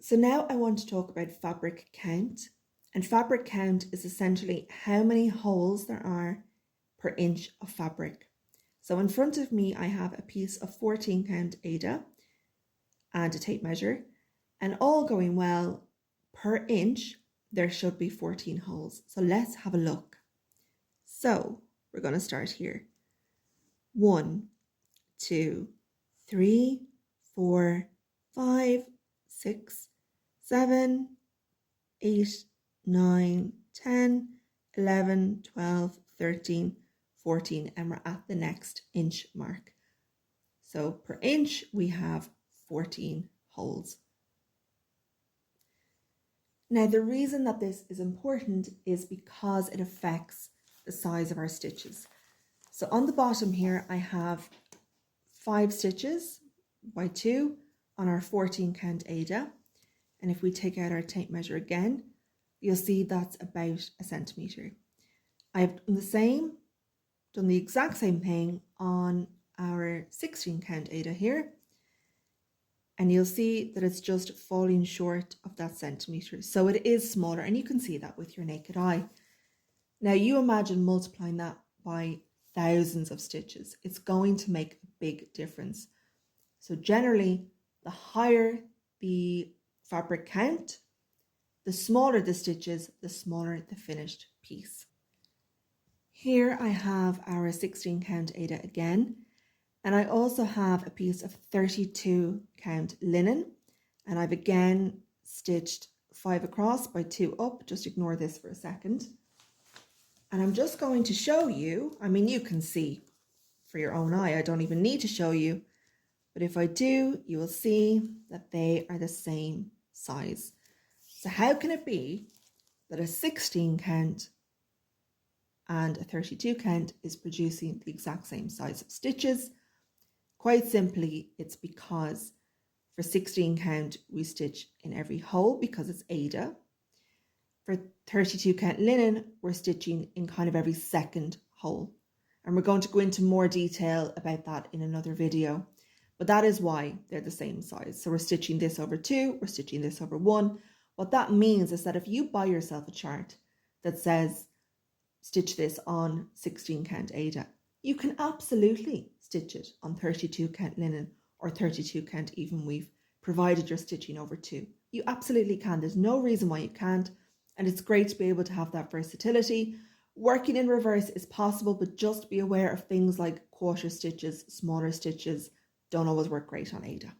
So now I want to talk about fabric count. And fabric count is essentially how many holes there are per inch of fabric. So in front of me, I have a piece of 14 count Aida and a tape measure. And all going well, per inch, there should be 14 holes. So let's have a look. So we're going to start here. 1, 2, 3, 4, 5, 6, 7, 8, 9, 10, 11, 12, 13, 14, and we're at the next inch mark. So per inch, we have 14 holes. Now, the reason that this is important is because it affects the size of our stitches. So on the bottom here, I have 5 stitches by 2 on our 14 count Aida. And if we take out our tape measure again, you'll see that's about a centimetre. I've done the exact same thing on our 16 count Aida here. And you'll see that it's just falling short of that centimetre. So it is smaller, and you can see that with your naked eye. Now you imagine multiplying that by thousands of stitches. It's going to make a big difference. So generally, the higher the fabric count, the smaller the stitches, the smaller the finished piece. Here I have our 16 count Aida again, and I also have a piece of 32 count linen, and I've again stitched 5 across by 2 up. Just ignore this for a second. And I'm just going to show you, I mean, you can see for your own eye, I don't even need to show you, but if I do, you will see that they are the same size. So how can it be that a 16 count and a 32 count is producing the exact same size of stitches? Quite simply, it's because for 16 count, we stitch in every hole because it's Aida. For 32 count linen, we're stitching in kind of every second hole. And we're going to go into more detail about that in another video. But that is why they're the same size. So we're stitching this over 2, we're stitching this over 1. What that means is that if you buy yourself a chart that says stitch this on 16 count Aida, you can absolutely stitch it on 32 count linen or 32 count even weave, provided you're stitching over 2. You absolutely can. There's no reason why you can't. And it's great to be able to have that versatility. Working in reverse is possible, but just be aware of things like quarter stitches, smaller stitches don't always work great on Aida.